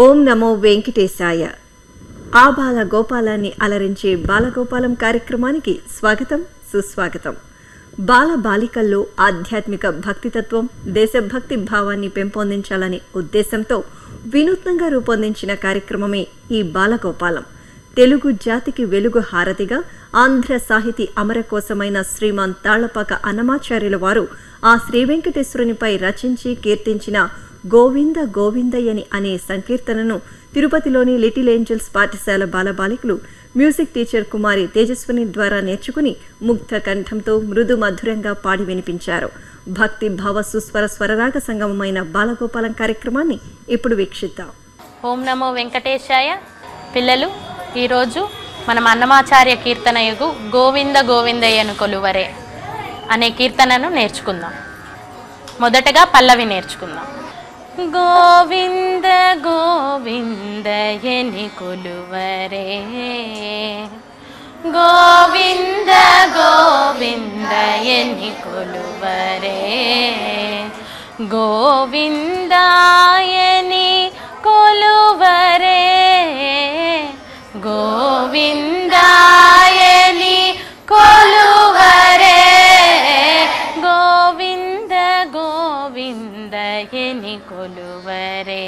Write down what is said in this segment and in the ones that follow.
ఓం నమో వెంకటేశాయ. ఆ బాల గోపాలాన్ని అలరించే బాలగోపాలం కార్యక్రమానికి స్వాగతం, సుస్వాగతం. బాల బాలికల్లో ఆధ్యాత్మిక భక్తితత్వం, దేశభక్తి భావాన్ని పెంపొందించాలనే ఉద్దేశంతో వినూత్నంగా రూపొందించిన కార్యక్రమమే ఈ బాలగోపాలం. తెలుగు జాతికి వెలుగు హారతిగా ఆంధ్ర సాహితీ అమరకోశమైన శ్రీమాన్ తాళ్లపాక అన్నమాచార్యుల వారు ఆ శ్రీ వెంకటేశ్వరునిపై రచించి కీర్తించిన గోవింద గోవిందయ్యని అనే సంకీర్తనను తిరుపతిలోని లిటిల్ ఏంజల్స్ పాఠశాల బాలబాలికలు మ్యూజిక్ టీచర్ కుమారి తేజస్విని ద్వారా నేర్చుకుని ముగ్ధ కంఠంతో మృదు మధురంగా పాడి వినిపించారు. భక్తి భావ సుస్వర స్వరరాగ సంగమమైన బాలగోపాలం కార్యక్రమాన్ని ఇప్పుడు వీక్షిద్దాం. ఓం నమో వెంకటేశాయ. పిల్లలు, ఈరోజు మనం అన్నమాచార్య కీర్తనయుగు గోవింద గోవిందయ్యను కొలువరే అనే కీర్తనను నేర్చుకుందాం. మొదటగా పల్లవి నేర్చుకుందాం. గోవింద గోవిందయని కొలువరే, గోవింద గోవిందయని కొలువరే, గోవిందాయని కొలువరే, గోవిందాయని కొలువరే, గోవింద గోవిందయని కొలువరే,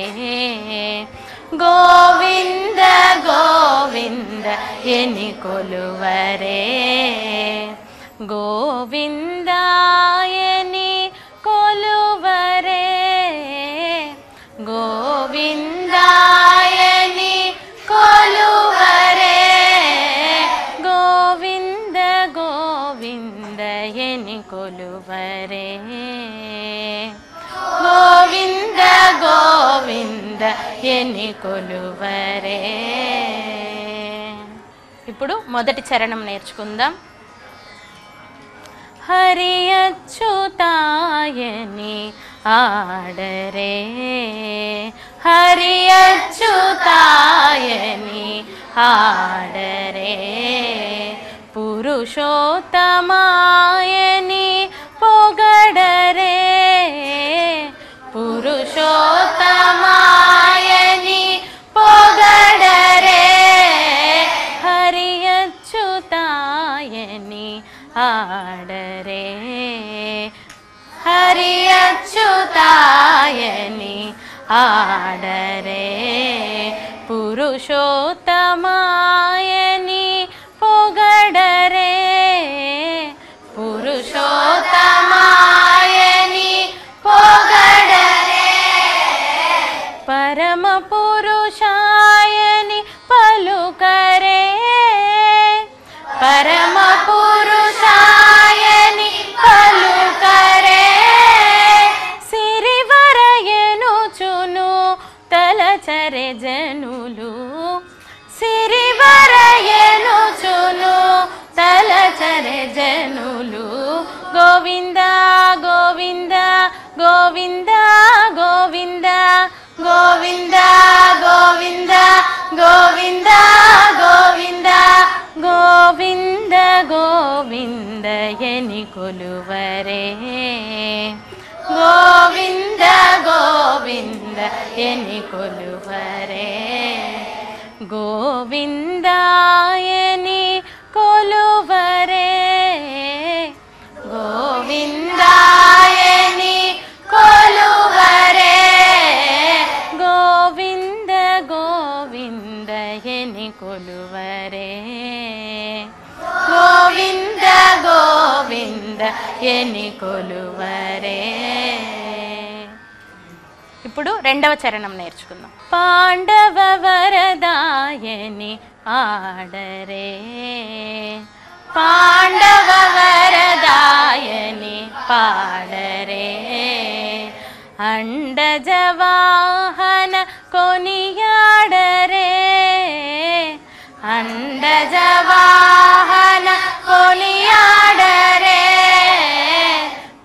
గోవింద గోవిందయని కొలువరే, గోవిందాయని కొలువరే, గోవిందాయని కొలువరే, గోవింద గోవిందయని కొలువరే, గోవింద గోవిందయని కొలువరే. ఇప్పుడు మొదటి చరణం నేర్చుకుందాం. హరి అచ్యుతాయని ఆడరే, హరి అచ్యుతాయని ఆడరే, పురుషోత్తమాయని పొగడరే, పురుషోత్తమాయని పొగడరే, హరి అచ్యుతాయని ఆడరే, హరి అచ్యుతాయని ఆడరే, పురుషోత్తమాయని పొగడరే, పురుషోత్తమాయని పొగడరే, పరమ పురుషాయని పలుకరే, పరమ పురుషాయని పలుకరే, సిరివరయనుచును తలచరే జనులు, సిరివరయనుచును తలచరే జనులు, గోవింద గోవింద గోవింద గోవింద గోవింద గోవింద గోవింద గోవింద, గోవింద గోవిందయని కొలువరే, గోవింద గోవిందయని కొలువరే, గోవిందాయని కొలువరే, గోవిందాయని కొలువరే, గోవింద గోవిందయని కొలువరే, గోవింద గోవిందయని కొలువరే. ఇప్పుడు రెండవ చరణం నేర్చుకుందాం. పాండవ వరదాయని ఆడరే, పాండవ వరదాయని పాడరే, అండజవాహన కొనియాడరే అండజవాహన కొనియాడరే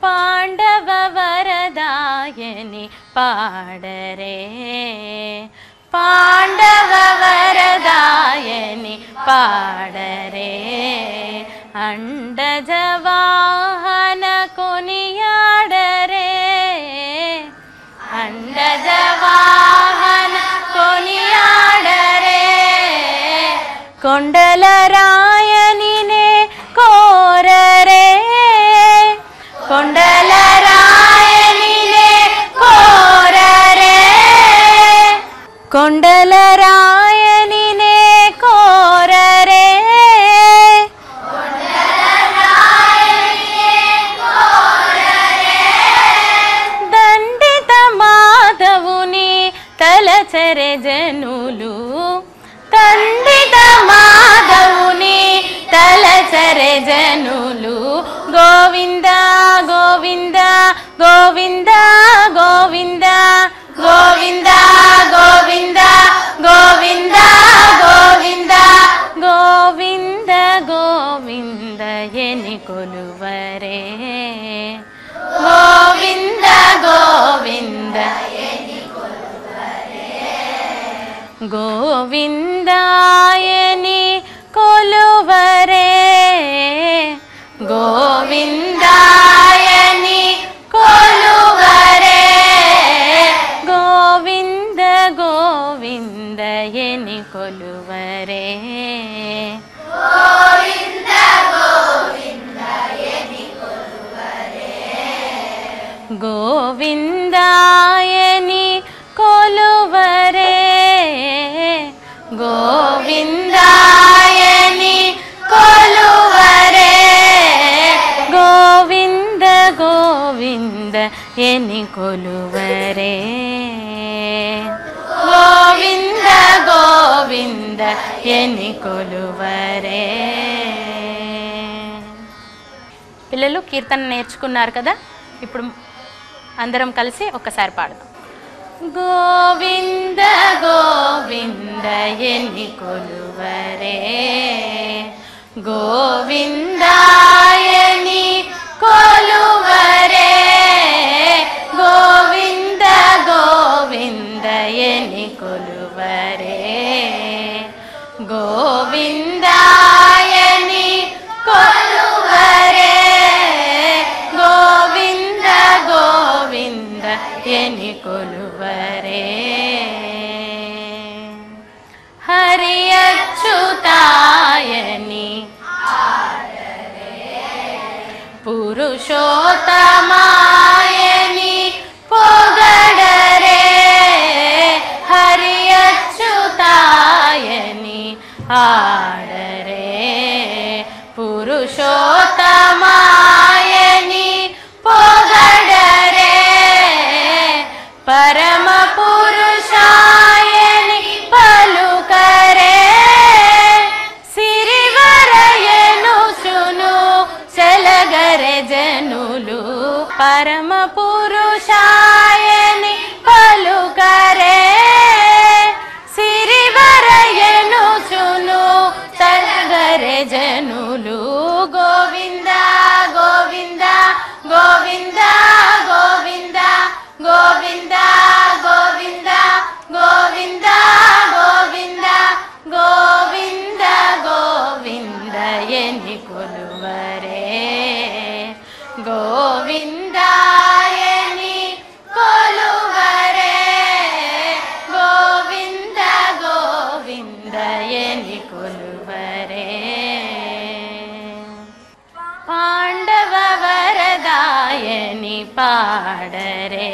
పాండవ వరదాయని పాడరే పాండవ వరదాయని పాడరే అండజవాహన కొనియాడరే అండజవాహన కొనియాడరే కొండల రాయనినే కోరరే కొండల రాయనినే కోరరే కొండల రాయనినే కోరరే దండిత మాధవుని తలచరే జనులు దండిత మాధవుని తలచరే జనులు గోవింద గోవింద గోవింద గోవింద గోవింద గోవింద గోవింద గోవింద గోవింద గోవింద ఎని కొలువరే గోవింద గోవింద గోవిందాయని కొలువరే గోవిందాయని కొలువరే గోవింద గోవిందయని కొలువరే గోవింద గోవిందయని కొలువరే గోవిందాయని కొలువరే గోవిందాయని కొలువరే గోవింద గోవింద ఎని కొలువరే గోవింద గోవింద ఎని కొలువరే పిల్లలు కీర్తన నేర్చుకున్నారు కదా ఇప్పుడు అందరం కలిసి ఒక్కసారి పాడదాం గోవింద గోవింద ఎని కొలువరే గోవిందాయని కొలువరే గోవింద గోవింద ఎని కొలువరే గోవిందాయని కొలువరే గోవింద గోవింద ఎని కొలువరే హరి అచ్యుతాయని పురుషోత్తమాయని పొగడరే హరి అచ్యుతాయని ఆడరే పురుషోత్తమాయని పొగడరే పరమ పురుషాయని పలుకరే సిరివరయను సును చలగరే జనులు పరమ పురుషాయని పలుకరే సిరివరయను సును చలగరే జనులు గోవింద గోవింద గోవింద గోవింద గోవింద గోవింద గోవింద గోవింద గోవింద గోవింద ఎని కొలువరే గోవిందాయని కొలువరే గోవింద గోవింద ఎని కొలువరే పాండవ వరదాయని పాడరే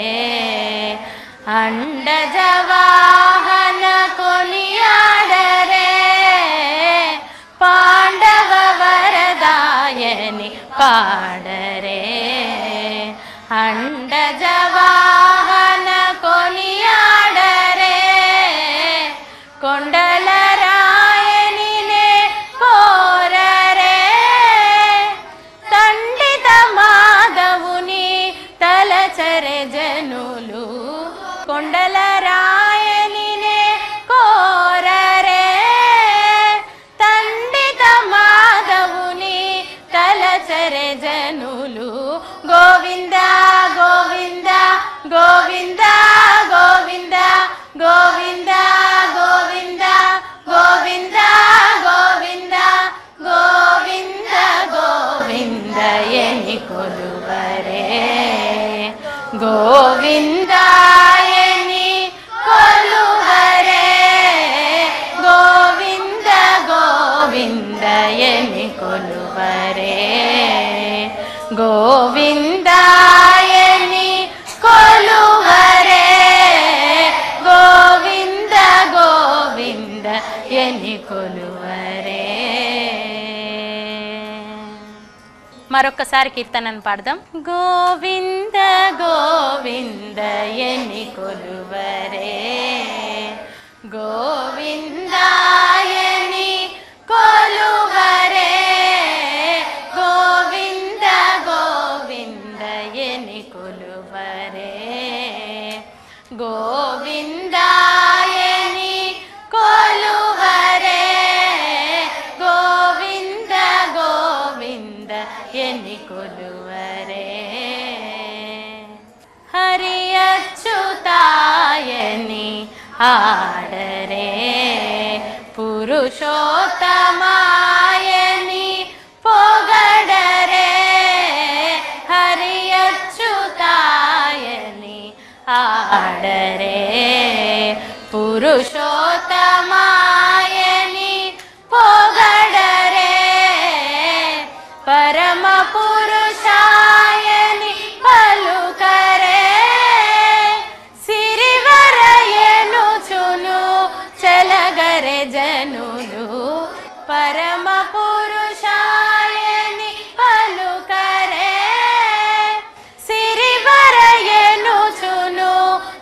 అండజవాహన కొనియాడరే పాండవ వరదాయని పాడరే అండజవాహన కొనియాడరే కొండల రాయనినే కోరరే తండిత మాధవుని తలచరే జనులు కొండల రాయనినే కోరరే తండిత మాధవుని తలచరే జనులు గోవింద గోవింద గోవింద గోవింద గోవింద గోవింద గోవింద గోవింద గోవింద గోవింద ఎని కొలువరే గోవిందాయని కొలువరే గోవింద గోవిందయని కొలువరే గోవిందాయని కొలువరే గోవింద గోవిందయని కొలువరే. మరొక్కసారి కీర్తనను పాడదాం. గోవింద గోవింద ఎని కొలువరే గోవిందాయని కొలువరే గోవింద గోవింద ఎని కొలువరే గోవిందాయని కొలువరే గోవింద గోవింద ఎని కొలువరే హరి అచ్యుతాయని ఆడరే పురుషోత్తమాయని పొగడరే హరి అచ్యుతాయని ఆడరే పురుషోత్తమాయని పొగడరే పరమ పురుషాయని పలుకరే సిరివరయనుచును చలగరే జనులు పరమ పురుషాయని పలుకరే సిరివరయనుచును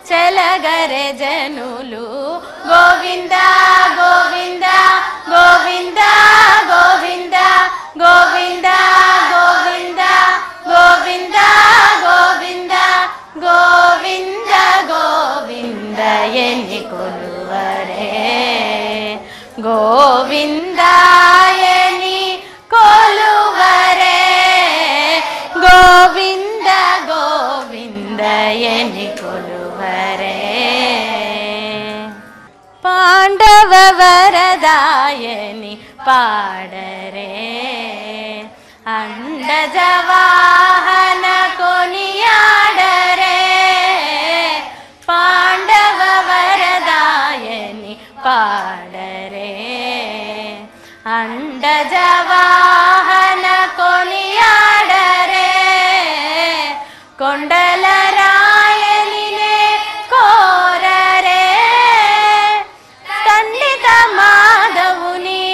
చలగరే జనులు గోవింద గోవింద గోవింద గోవింద గోవింద గోవింద గోవింద గోవింద గోవింద గోవింద ఎని కొలువరే గోవిందాయని కొలువరే గోవింద గోవింద ఎని కొలువరే పాండవ వరదాయని పాడరే అండజవాహన కొనియాడరే పాండవ వరదాయని పాడరే అండజవాహన కొనియాడరే కొండల రాయనినే కోరరే తండిత మాధవుని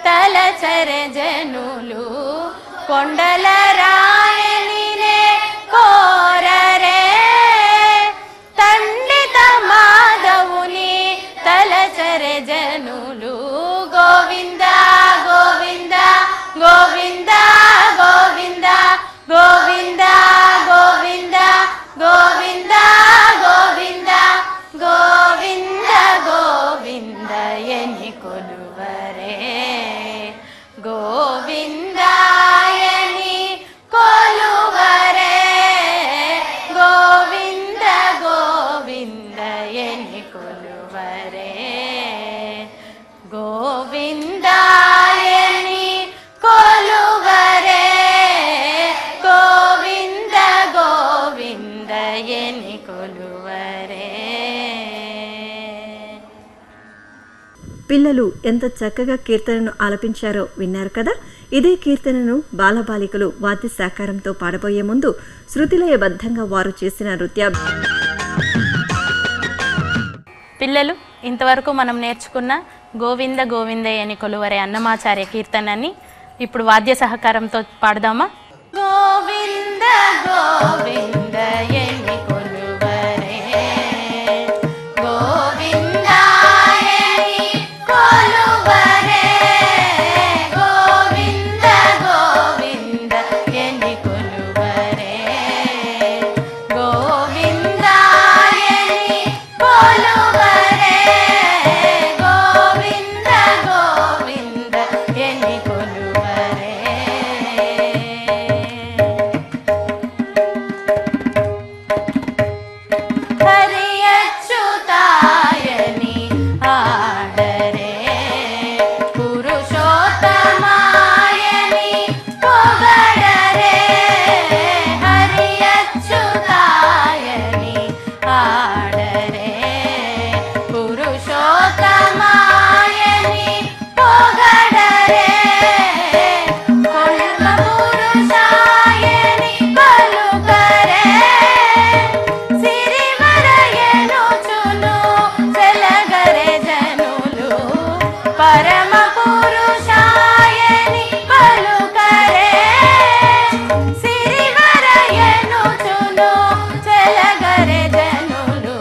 తలచరే జనులు కొండల రాయనినే కోరరే తండిత మాధవుని తలచరే జనులు గోవింద గోవింద గోవింద గోవింద గోవింద గోవింద గోవింద గోవింద గోవింద గోవింద ఎని కొలువరే గోవిందాయని కొలువరే గోవింద గోవింద ఎని కొలువరే గోవిందాయని కొలువరే గోవింద గోవింద ఎని కొలువరే. పిల్లలు ఎంత చక్కగా కీర్తనను ఆలపించారో విన్నారు కదా. ఇదే కీర్తనను బాలబాలికలు వాద్య సహకారంతో పాడబోయే ముందు శృతిలయబద్ధంగా వారు చేసిన పిల్లలు ఇంతవరకు మనం నేర్చుకున్న గోవింద గోవిందయ్యని కొలువరే అన్నమాచార్య కీర్తనని ఇప్పుడు వాద్య సహకారంతో పాడదామా. గోవింద గోవిందయ్యని కొలువరే గోవిందాయని కొలువరే గోవింద గోవిందయ్యని కొలువరే గోవిందాయని పాడరే పురుషోత్తమాయని పొగడరే కొల్మ పురుషాయని పలుకరే సిరివరయనుచును సెలగరే జనులు పరమ పురుషాయని పలుకరే సిరివరయనుచును సెలగరే జనులు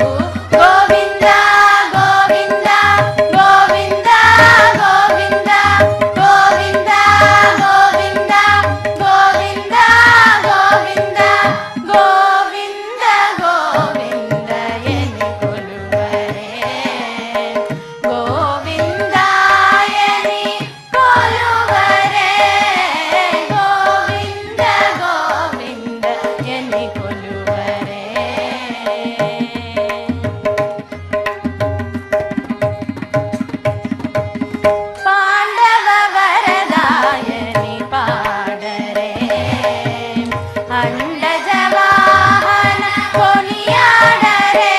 గోవింద గోవింద గోవింద గోవింద గోవింద గోవింద గోవింద గోవింద గోవింద గోవింద ఎని కొలువరే గోవిందాయని కొలువరే గోవింద గోవింద ఎని కొలువరే పాండవ వరదాయని పాడరే అండజ వాహన కొనియాడరే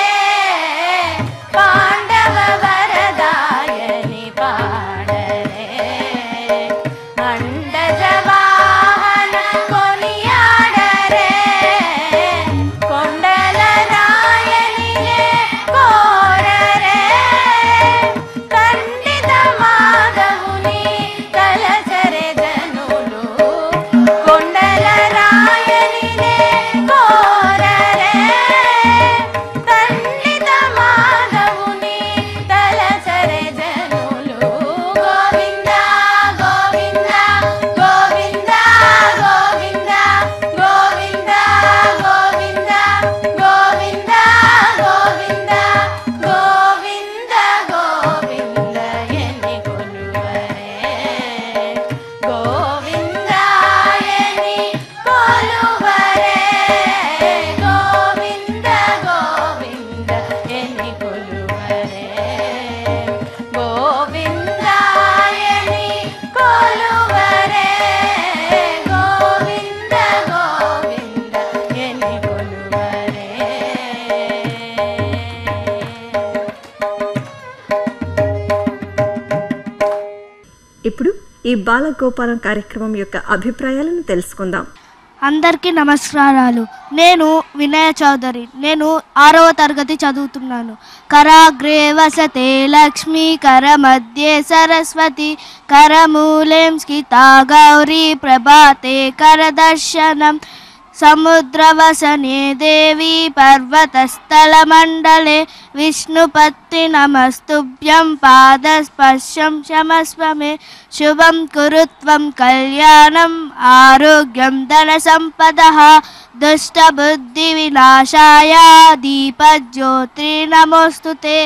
పాండవ వరదాయని పాడరే అండజ వాహన కొనియాడరే కొండల రాయనినే కోరరే ఖండిత మాధవుని తలచరే జనులు కొండల రాయనినే కోరరే ఖండిత మాధవుని తలచరే జనులు గోవింద గోవింద గోవింద గోవింద గోవింద గోవింద గోవింద గోవింద గోవింద గోవింద ఎని కొలువరే గోవిందాయని కొలువరే గోవింద గోవింద ఎని కొలువరే గోవిందాయని కొలువరే గోవింద గోవింద ఎని కొలువరే ఇప్పుడు ఈ బాలగోపాలం కార్యక్రమం యొక్క అభిప్రాయాలను తెలుసుకుందాం. అందరికీ నమస్కారాలు. నేను వినయ చౌదరి. నేను 6వ తరగతి చదువుతున్నాను. కరాగ్రే వసతే లక్ష్మీ కర మధ్యే సరస్వతి కరమూలేం స్కితా గౌరీ ప్రభాతే కరదర్శనం సముద్రవసనే దేవి పర్వతస్థలమండలే విష్ణుపత్ని నమస్తుభ్యం పాదస్పర్శం క్షమస్వ మే శుభం కురుత్వం కళ్యాణం ఆరోగ్యం ధన సంపదః దుష్టబుద్ధి వినాశాయ దీపజ్యోతి నమోస్తుతే.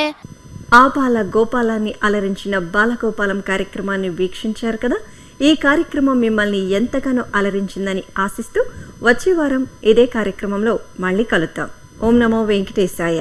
ఆ బాల గోపాలాన్ని అలరించిన బాలగోపాలం కార్యక్రమాన్ని వీక్షించారు కదా. ఈ కార్యక్రమం మిమ్మల్ని ఎంతగానో అలరించిందని ఆశిస్తూ వచ్చే వారం ఇదే కార్యక్రమంలో మళ్ళీ కలుద్దాం. ఓం నమో వెంకటేశాయ.